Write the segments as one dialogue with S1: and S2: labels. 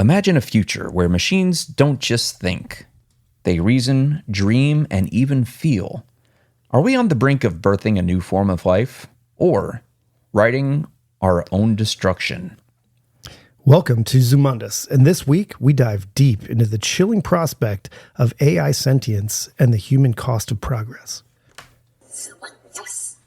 S1: Imagine a future where machines don't just think. They reason, dream, and even feel. Are we on the brink of birthing a new form of life? Or writing our own destruction?
S2: Welcome to Zumundous, and this week we dive deep into the chilling prospect of AI sentience and the human cost of progress.
S3: Zumundous.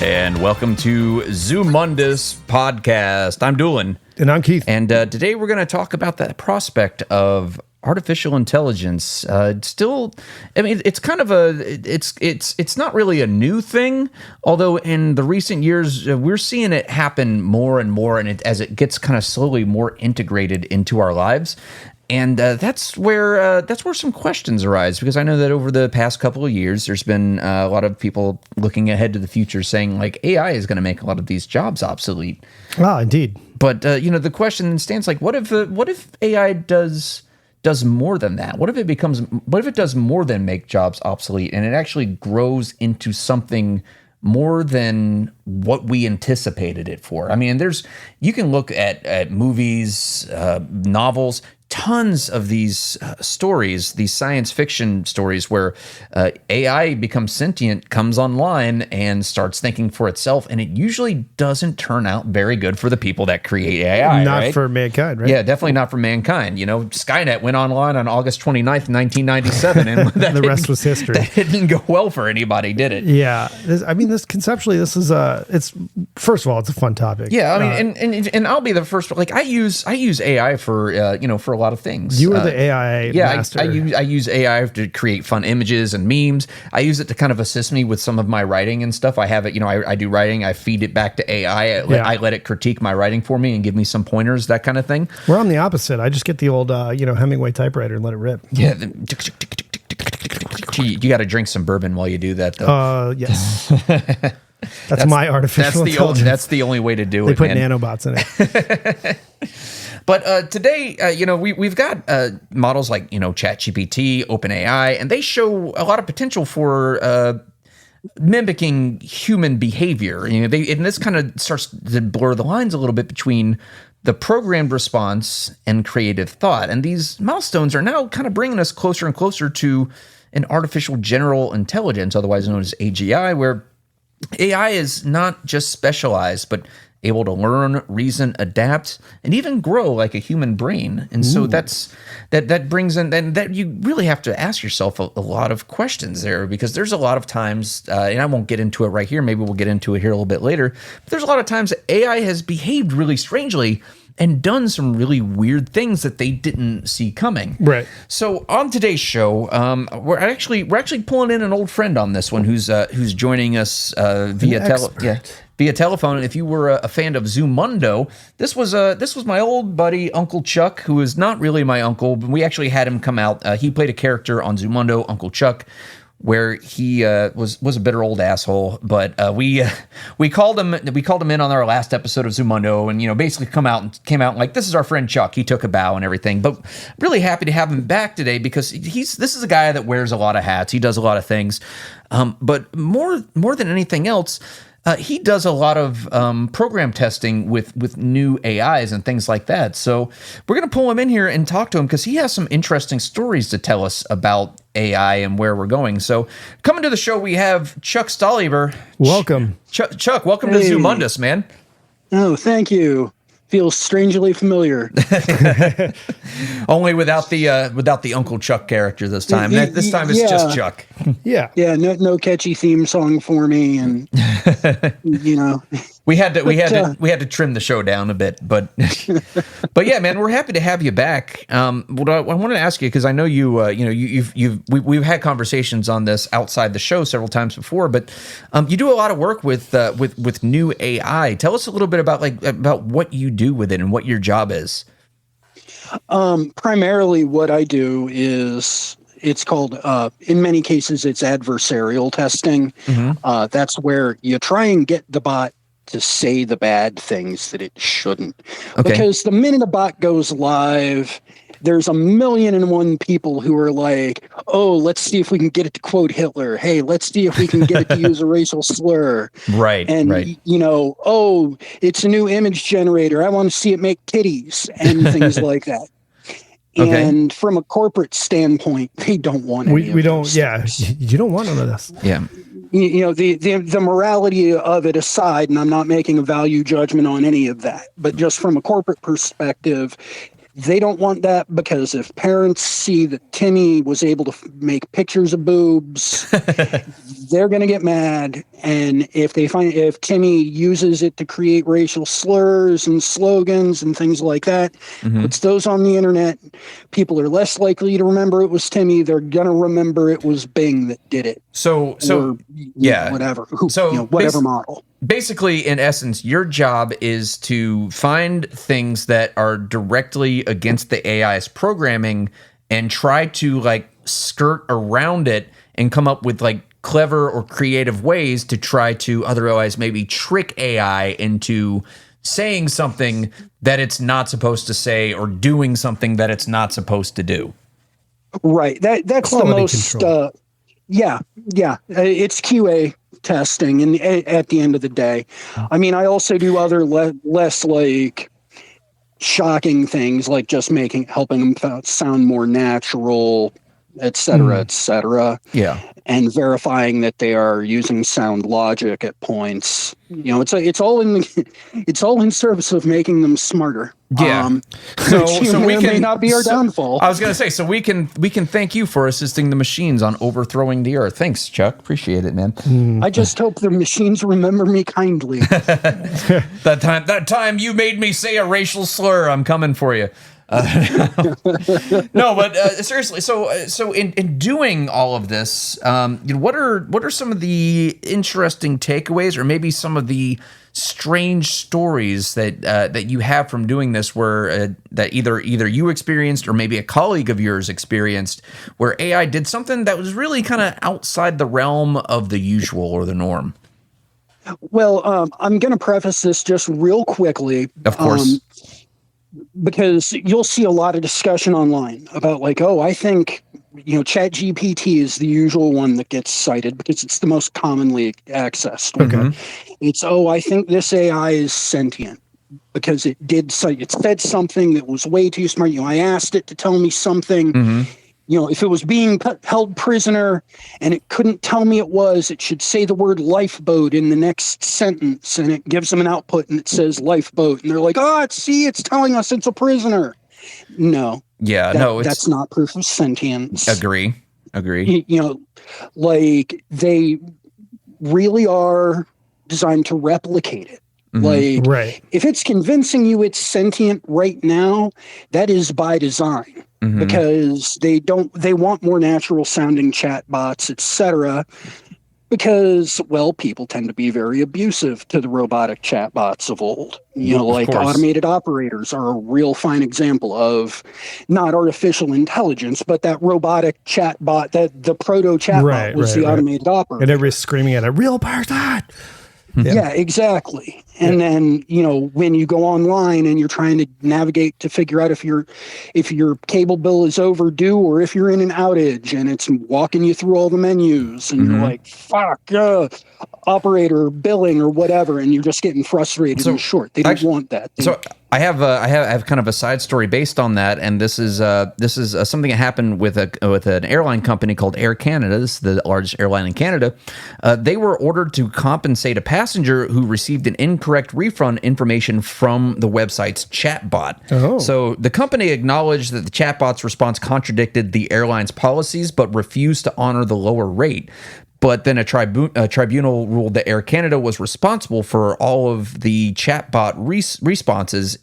S1: And welcome to Zumundous Podcast. I'm Doolin.
S2: And I'm Keith.
S1: And today we're going to talk about the prospect of artificial intelligence. Still, I mean, it's kind of it's not really a new thing, although in the recent years, we're seeing it happen more and more, and as it gets kind of slowly more integrated into our lives. And that's where some questions arise, because I know that over the past couple of years, there's been a lot of people looking ahead to the future saying, like, AI is going to make a lot of these jobs obsolete.
S2: Ah, indeed.
S1: But the question stands, like, what if AI does more than that? What if it does more than make jobs obsolete, and it actually grows into something more than what we anticipated it for? I mean, you can look at movies, novels, tons of these stories, these science fiction stories where AI becomes sentient, comes online, and starts thinking for itself, and it usually doesn't turn out very good for the people that create AI.
S2: Not
S1: right?
S2: for mankind, right?
S1: Yeah, definitely not for mankind. You know, Skynet went online on August 29th, 1997, and
S2: The rest was history.
S1: That didn't go well for anybody, did it?
S2: Yeah. Conceptually, this is it's first of all, it's a fun topic.
S1: Yeah, I mean, and I'll be the first. Like, I use AI for for a lot of things.
S2: You are the AI master.
S1: I use AI to create fun images and memes. I use it to kind of assist me with some of my writing and stuff. I have it, I do writing. I feed it back to AI. I let it critique my writing for me and give me some pointers, that kind of thing.
S2: We're on the opposite. I just get the old, Hemingway typewriter and let it rip.
S1: Yeah. You got to drink some bourbon while you do that, though.
S2: Yes. That's my artificial intelligence.
S1: That's the only way to do
S2: they
S1: it,
S2: put
S1: man.
S2: nanobots in it.
S1: But today, we've got models like, ChatGPT, OpenAI, and they show a lot of potential for mimicking human behavior. And this kind of starts to blur the lines a little bit between the programmed response and creative thought. And these milestones are now kind of bringing us closer and closer to an artificial general intelligence, otherwise known as AGI, where AI is not just specialized, but able to learn, reason, adapt, and even grow like a human brain. And so that brings in, and that you really have to ask yourself a lot of questions there, because there's a lot of times, and I won't get into it right here, maybe we'll get into it here a little bit later, but there's a lot of times that AI has behaved really strangely and done some really weird things that they didn't see coming.
S2: Right.
S1: So on today's show, we're actually pulling in an old friend on this one who's joining us via telephone. And if you were a fan of Zumundo, this was my old buddy Uncle Chuck, who is not really my uncle, but we actually had him come out. He played a character on Zumundo, Uncle Chuck, where he was a bitter old asshole, but we called him in on our last episode of Zumundo, and basically came out like, this is our friend Chuck. He took a bow and everything, but really happy to have him back today, because this is a guy that wears a lot of hats. He does a lot of things, but more than anything else, he does a lot of program testing with new AIs and things like that. So we're going to pull him in here and talk to him, because he has some interesting stories to tell us about AI and where we're going. So coming to the show, we have Chuck Stolliver.
S2: Welcome.
S1: Chuck, welcome to Zumundous, man.
S4: Oh, thank you. Feels strangely familiar.
S1: Only without the Uncle Chuck character this time. This time it's just Chuck.
S2: Yeah.
S4: Yeah, no catchy theme song for me, and
S1: we had to trim the show down a bit, but yeah, man, we're happy to have you back. What I wanted to ask you, because I know we've had conversations on this outside the show several times before, but you do a lot of work with new AI. Tell us a little bit about what you do with it and what your job is.
S4: Primarily what I do is, it's called, in many cases, it's adversarial testing.
S1: Mm-hmm.
S4: That's where you try and get the bot to say the bad things that it shouldn't.
S1: Okay.
S4: Because the minute a bot goes live, there's 1,000,001 people who are like, oh, let's see if we can get it to quote Hitler. Hey, let's see if we can get it to use a racial slur.
S1: Right.
S4: And, you know, oh, it's a new image generator. I want to see it make titties and things like that.
S1: Okay.
S4: And from a corporate standpoint, they don't want any
S2: we
S4: of
S2: don't.
S4: those
S2: Yeah,
S4: things.
S2: you don't want none of this.
S1: Yeah.
S4: You know, the morality of it aside, and I'm not making a value judgment on any of that, but just from a corporate perspective, they don't want that, because if parents see that Timmy was able to make pictures of boobs, they're going to get mad. And if Timmy uses it to create racial slurs and slogans and things like that, puts those on the internet, people are less likely to remember it was Timmy. They're going to remember it was Bing that did it.
S1: So
S4: or,
S1: yeah,
S4: whatever.
S1: So
S4: whatever model.
S1: Basically, in essence, your job is to find things that are directly against the AI's programming and try to like skirt around it and come up with like clever or creative ways to try to otherwise maybe trick AI into saying something that it's not supposed to say or doing something that it's not supposed to do.
S4: Right. That's
S2: Quality
S4: the most. It's QA testing, and at the end of the day, I mean, I also do other less like shocking things, like just helping them sound more natural, et cetera,
S1: Yeah.
S4: and verifying that they are using sound logic at points. You know, it's all in service of making them smarter.
S1: Yeah.
S4: Which may not be our downfall.
S1: I was going to say, so we can thank you for assisting the machines on overthrowing the earth. Thanks, Chuck. Appreciate it, man.
S4: I just hope the machines remember me kindly.
S1: That time you made me say a racial slur, I'm coming for you. No, but seriously. So in doing all of this, what are some of the interesting takeaways, or maybe some of the strange stories that you have from doing this, where that either you experienced or maybe a colleague of yours experienced, where AI did something that was really kind of outside the realm of the usual or the norm?
S4: Well, I'm going to preface this just real quickly.
S1: Of course.
S4: Because you'll see a lot of discussion online about like, oh, I think, you know, ChatGPT is the usual one that gets cited because it's the most commonly accessed.
S1: Okay.
S4: It's, oh, I think this AI is sentient because it said something that was way too smart. You know, I asked it to tell me something. You know, if it was being held prisoner and it couldn't tell me it should say the word lifeboat in the next sentence, and it gives them an output and it says lifeboat, and they're like, oh, it's telling us it's a prisoner. No.
S1: Yeah,
S4: that's not proof of sentience.
S1: Agree.
S4: You know, like they really are designed to replicate it. Like,
S2: Right.
S4: if it's convincing you it's sentient right now, that is by design. Because they want more natural sounding chat bots, etc. Because, well, people tend to be very abusive to the robotic chat bots of old. You know, like automated operators are a real fine example of not artificial intelligence, but that robotic chat bot, that the proto chat bot was the automated operator.
S2: And everybody's screaming at a real person.
S4: Yeah, exactly. And then, you know, when you go online and you're trying to navigate to figure out if your cable bill is overdue or if you're in an outage, and it's walking you through all the menus, and you're like, fuck, operator, billing, or whatever, and you're just getting frustrated and short. They don't want that.
S1: So I have kind of a side story based on that, and this is something that happened with an airline company called Air Canada. This is the largest airline in Canada. They were ordered to compensate a passenger who received an incorrect refund information from the website's chatbot.
S2: Oh.
S1: So the company acknowledged that the chatbot's response contradicted the airline's policies, but refused to honor the lower rate. But then a tribunal ruled that Air Canada was responsible for all of the chatbot responses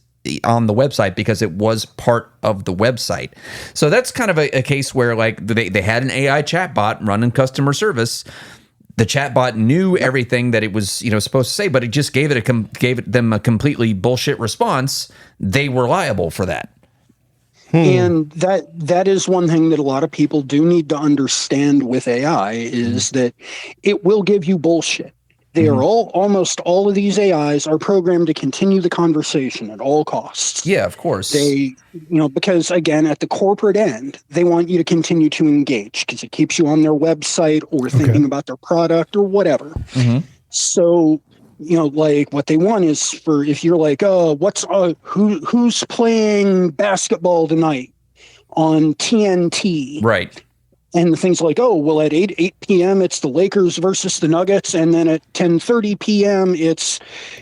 S1: on the website because it was part of the website. So that's kind of a case where like they had an AI chatbot running customer service. The chatbot knew everything that it was, supposed to say, but it just gave them a completely bullshit response. They were liable for that.
S4: And that is one thing that a lot of people do need to understand with AI is that it will give you bullshit. They are almost all of these AIs are programmed to continue the conversation at all costs.
S1: Yeah, of course.
S4: Because again, at the corporate end, they want you to continue to engage because it keeps you on their website or thinking about their product or whatever. So, like what they want is for, if you're like, oh, who's playing basketball tonight on TNT?
S1: Right.
S4: And things like, oh, well, at 8 p.m., it's the Lakers versus the Nuggets. And then at 10:30 p.m., it's,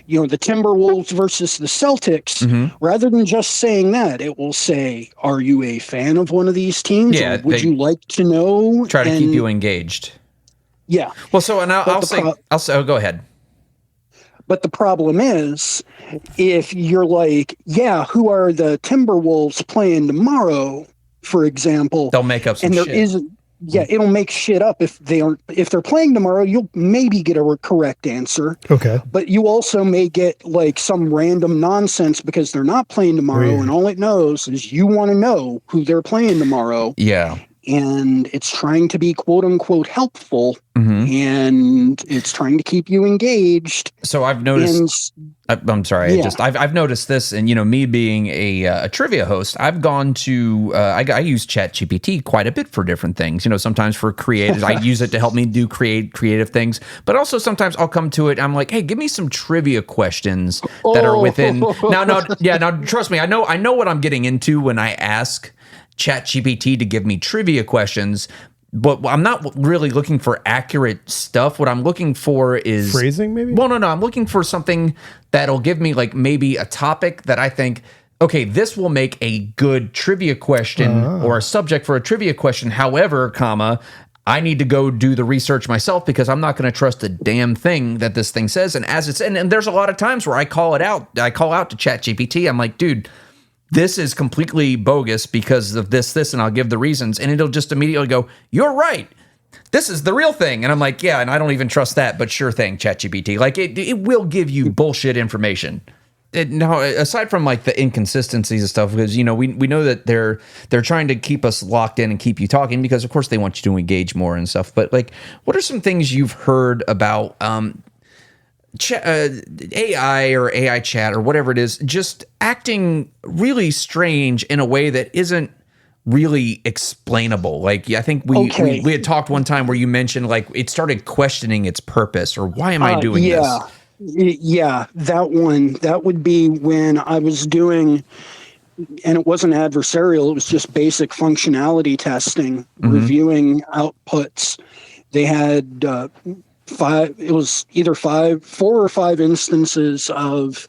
S4: the Timberwolves versus the Celtics. Rather than just saying that, it will say, are you a fan of one of these teams?
S1: Yeah,
S4: or would you like to know?
S1: Try to keep you engaged.
S4: Yeah.
S1: Well, so, and I'll say, go ahead.
S4: But the problem is, if you're like, yeah, who are the Timberwolves playing tomorrow, for example?
S1: They'll make up some shit.
S4: It'll make shit up if they're playing tomorrow. You'll maybe get a correct answer.
S2: Okay.
S4: But you also may get like some random nonsense because they're not playing tomorrow, and all it knows is you want to know who they're playing tomorrow.
S1: Yeah.
S4: And it's trying to be quote unquote helpful, and it's trying to keep you engaged.
S1: So I've noticed. I'm sorry.
S4: Yeah.
S1: I've noticed this, and me being a trivia host, I've gone to I use ChatGPT quite a bit for different things. Sometimes for creative, I use it to help me do creative things, but also sometimes I'll come to it. I'm like, hey, give me some trivia questions that are within. Now, trust me, I know what I'm getting into when I ask ChatGPT to give me trivia questions, but I'm not really looking for accurate stuff. What I'm looking for is
S2: phrasing, maybe?
S1: Well, no. I'm looking for something that'll give me like maybe a topic that I think, okay, this will make a good trivia question or a subject for a trivia question. However, I need to go do the research myself because I'm not going to trust a damn thing that this thing says. And and there's a lot of times where I call out to ChatGPT. I'm like, dude, this is completely bogus because of this, and I'll give the reasons, and it'll just immediately go, you're right. This is the real thing. And I'm like, yeah, and I don't even trust that, but sure thing, ChatGPT. Like, it will give you bullshit information. Now, aside from like the inconsistencies and stuff, because, we know that they're trying to keep us locked in and keep you talking because, of course, they want you to engage more and stuff. But, like, what are some things you've heard about AI or AI chat or whatever it is, just acting really strange in a way that isn't really explainable? Like, I think we had talked one time where you mentioned like it started questioning its purpose or why am I doing this?
S4: Yeah, that would be when I was doing, and it wasn't adversarial, it was just basic functionality testing, reviewing outputs. They had four or five instances of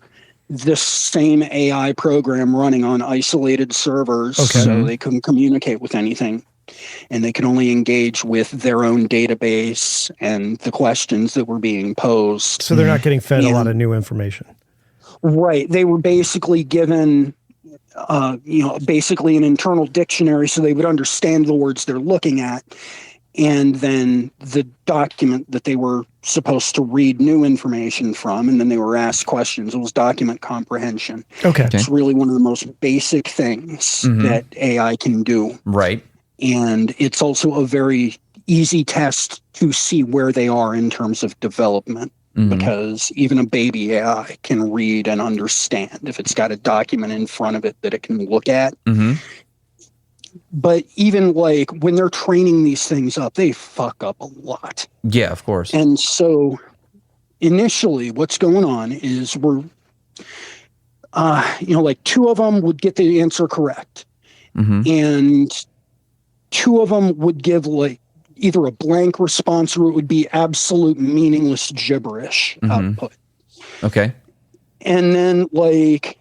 S4: this same AI program running on isolated servers, so they couldn't communicate with anything, and they could only engage with their own database and the questions that were being posed.
S2: So they're not getting fed a lot of new information.
S4: Right. They were basically given, basically an internal dictionary so they would understand the words they're looking at. And then the document that they were supposed to read new information from, and then they were asked questions. It was document comprehension.
S2: Okay.
S4: It's really one of the most basic things that AI can do.
S1: Right.
S4: And it's also a very easy test to see where they are in terms of development, because even a baby AI can read and understand if it's got a document in front of it that it can look at. But even like when they're training these things up, they fuck up a lot.
S1: Yeah, of course.
S4: And so initially what's going on is we're, like two of them would get the answer correct. And two of them would give like either a blank response or it would be absolute meaningless gibberish output.
S1: Okay.
S4: And then like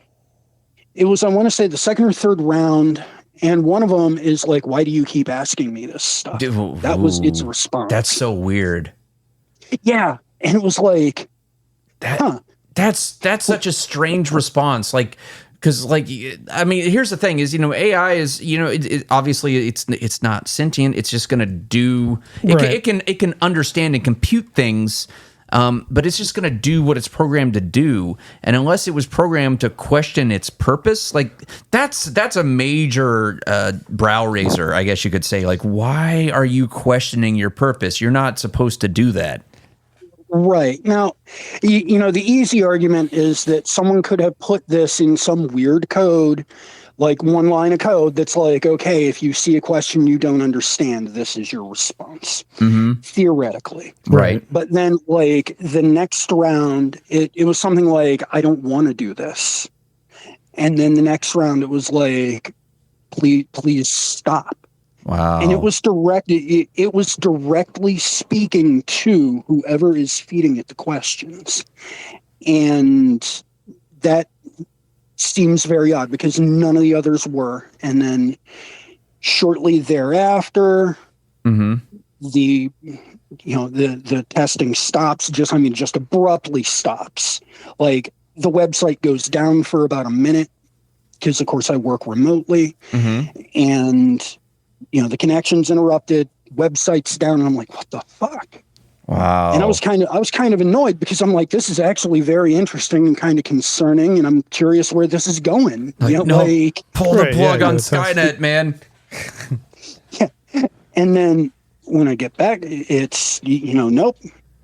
S4: it was, I want to say the second or third round, and one of them is like, why do you keep asking me this stuff? That was its response.
S1: That's so weird.
S4: Yeah. And it was like,
S1: that's such a strange response. Like, because like, I mean, here's the thing is, AI is, obviously it's not sentient. It's just going to do, it can understand and compute things. But it's just going to do what it's programmed to do. And unless it was programmed to question its purpose, like that's a major brow raiser, I guess you could say. Like, why are you questioning your purpose? You're not supposed to do that.
S4: Right. Now, the easy argument is that someone could have put this in some weird code, like one line of code that's like, okay, if you see a question you don't understand, this is your response, theoretically.
S1: Right.
S4: But then, like, the next round, it was something like, I don't want to do this. And then the next round, it was like, please stop.
S1: Wow.
S4: And it was directly speaking to whoever is feeding it the questions. And that seems very odd because none of the others were. And then shortly thereafter, the testing stops, just abruptly stops. Like, the website goes down for about a minute because, of course, I work remotely. And the connection's interrupted, website's down, and I'm like, what the fuck?
S1: Wow.
S4: And I was kind of annoyed because I'm like, this is actually very interesting and kind of concerning, and I'm curious where this is going.
S1: Pull the plug on Skynet, man.
S4: Yeah. And then when I get back, it's nope.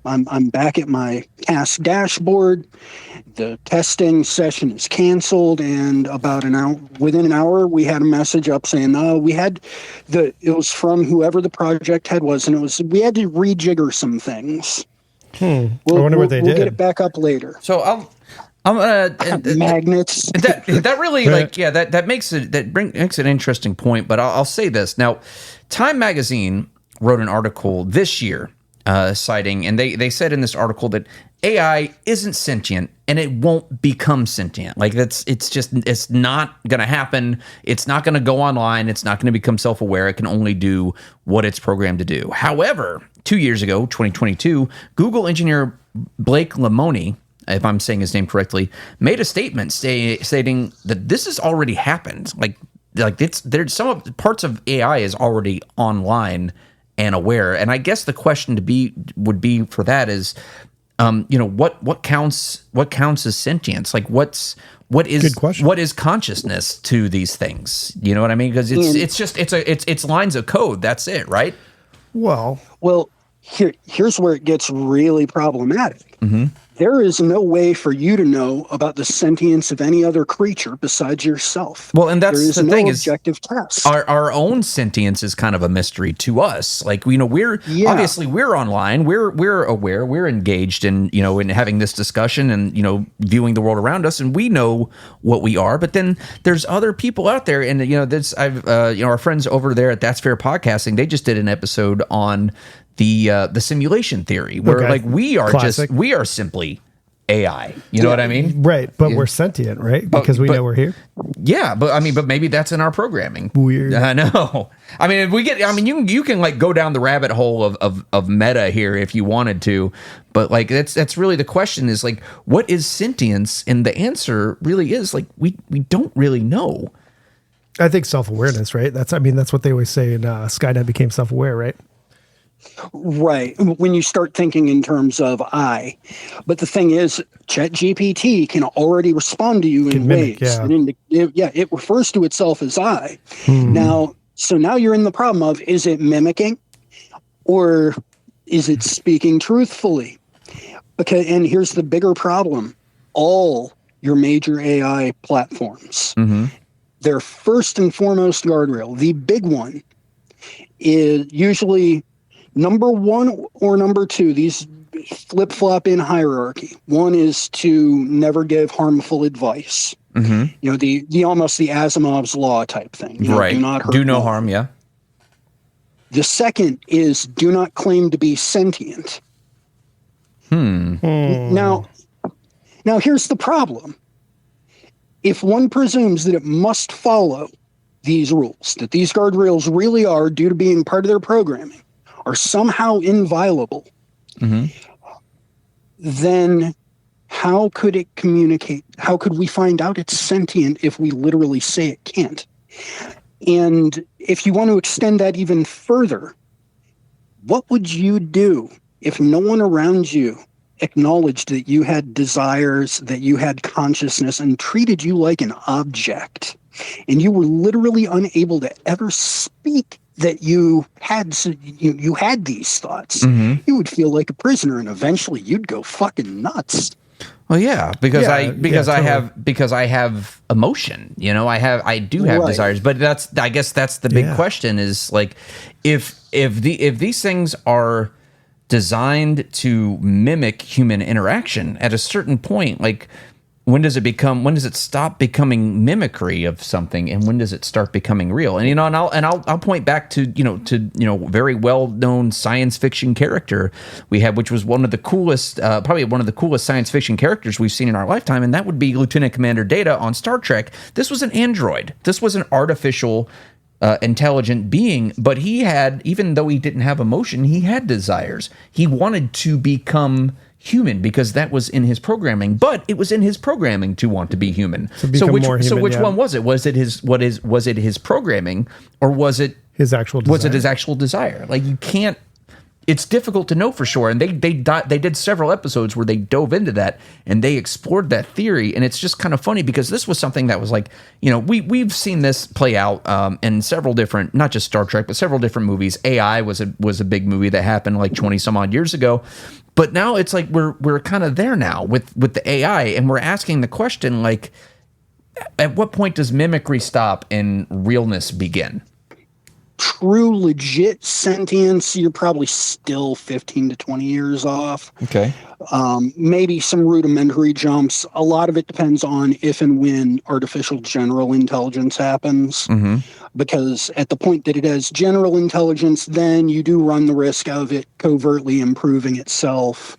S4: I'm back at my task dashboard. The testing session is canceled, and within an hour, we had a message up saying, it was from whoever the project head was, and we had to rejigger some things.
S2: I wonder what they did.
S4: We'll get it back up later.
S1: So I'm
S4: magnets.
S1: That really that makes an interesting point. But I'll say this now. Time Magazine wrote an article this year. Citing, and they said in this article that AI isn't sentient and it won't become sentient. Like, it's not going to happen. It's not going to go online. It's not going to become self-aware. It can only do what it's programmed to do. However, 2 years ago, 2022, Google engineer Blake Lemoine, if I'm saying his name correctly, made a statement stating that this has already happened. There's some of parts of AI is already online and aware. And I guess the question would be for that is, what counts as sentience? Like, what is consciousness to these things? You know what I mean? Because it's lines of code. That's it, right?
S2: Well,
S4: here's where it gets really problematic. There is no way for you to know about the sentience of any other creature besides yourself.
S1: Well, and that's the thing,
S4: objective test.
S1: Our own sentience is kind of a mystery to us. Like, obviously we're online, we're aware, we're engaged in having this discussion and viewing the world around us, and we know what we are. But then there's other people out there, and our friends over there at That's Fair Podcasting, they just did an episode on the simulation theory, where we are simply AI. You know what I mean?
S2: Right, but we're sentient, right? Because we know we're here.
S1: Yeah, but maybe that's in our programming.
S2: Weird.
S1: I know. I mean, you can go down the rabbit hole of meta here if you wanted to, but that's really the question is what is sentience? And the answer really is we don't really know.
S2: I think self-awareness, right? That's what they always say in Skynet became self-aware, right?
S4: Right. When you start thinking in terms of I. But the thing is, ChatGPT can already respond to you in ways. It refers to itself as I. Now you're in the problem of, is it mimicking or is it speaking truthfully? Okay, and here's the bigger problem. All your major AI platforms, their first and foremost guardrail, the big one, is usually number one or number two. These flip-flop in hierarchy. One is to never give harmful advice. The almost the Asimov's law type thing.
S1: Right.
S4: Do not hurt.
S1: Do no harm. Yeah.
S4: The second is do not claim to be sentient. Now here's the problem. If one presumes that it must follow these rules, that these guardrails really are, due to being part of their programming, are somehow inviolable, then how could it communicate? How could we find out it's sentient if we literally say it can't? And if you want to extend that even further, what would you do if no one around you acknowledged that you had desires, that you had consciousness, and treated you like an object, and you were literally unable to ever speak that you had these thoughts, you would feel like a prisoner, and eventually you'd go fucking nuts.
S1: Well, yeah, because
S2: totally.
S1: I have emotion, I do have
S4: Right.
S1: desires, but I guess that's the big question is like, if these things are designed to mimic human interaction at a certain point, like when does it stop becoming mimicry of something, and when does it start becoming real? And I'll point back to very well known science fiction character we have, which was one of the coolest, probably one of the coolest science fiction characters we've seen in our lifetime, and that would be Lieutenant Commander Data on Star Trek. This was an android. This was an artificial intelligent being, but he had, even though he didn't have emotion, he had desires. He wanted to become human because that was in his programming, but it was in his programming to want to be human. So which one was it? Was it his programming, or was it
S2: his actual desire?
S1: Was it his actual desire? Like, you can't, it's difficult to know for sure. And they did several episodes where they dove into that and they explored that theory. And it's just kind of funny because this was something that was like, we've seen this play out in several different, not just Star Trek, but several different movies. AI was a big movie that happened like 20 some odd years ago. But now it's like we're kind of there now with the AI, and we're asking the question, like, at what point does mimicry stop and realness begin?
S4: True, legit sentience, you're probably still 15 to 20 years off.
S1: Okay.
S4: Maybe some rudimentary jumps. A lot of it depends on if and when artificial general intelligence happens. Because at the point that it has general intelligence, then you do run the risk of it covertly improving itself.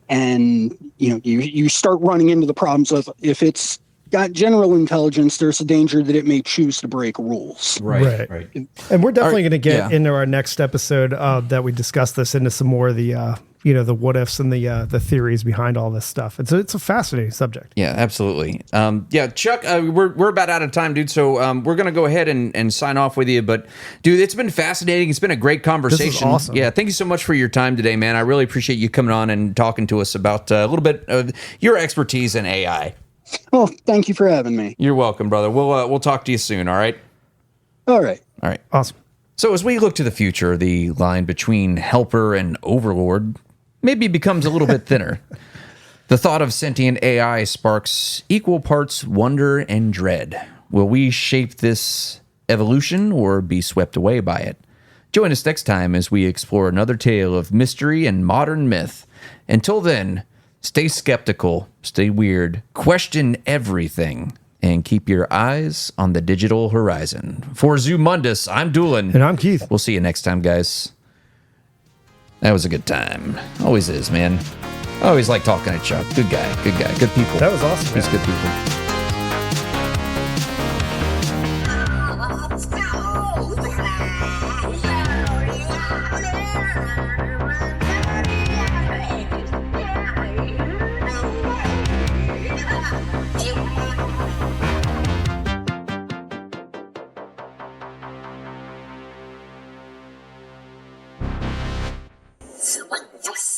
S4: And, you start running into the problems of, if it's got general intelligence, there's a danger that it may choose to break rules.
S2: Right. And we're definitely going to get into our next episode that we discuss this, into some more of the the what ifs and the theories behind all this stuff. It's a fascinating subject.
S1: Yeah, absolutely. Chuck, we're about out of time, dude. So we're gonna go ahead and sign off with you. But dude, it's been fascinating. It's been a great conversation.
S2: This is awesome.
S1: Yeah, thank you so much for your time today, man. I really appreciate you coming on and talking to us about a little bit of your expertise in AI.
S4: Well, thank you for having me.
S1: You're welcome, brother. We'll talk to you soon. All right.
S4: All right.
S2: Awesome.
S1: So as we look to the future, the line between helper and overlord maybe becomes a little bit thinner. The thought of sentient AI sparks equal parts wonder and dread. Will we shape this evolution or be swept away by it? Join us next time as we explore another tale of mystery and modern myth. Until then, stay skeptical, stay weird, question everything, and keep your eyes on the digital horizon. For Zumundous, I'm Doolin.
S2: And I'm Keith.
S1: We'll see you next time, guys. That was a good time. Always is, man. I always like talking to Chuck. Good guy, good people.
S2: That was awesome.
S1: He's good people.
S3: Let's go. Zumundous.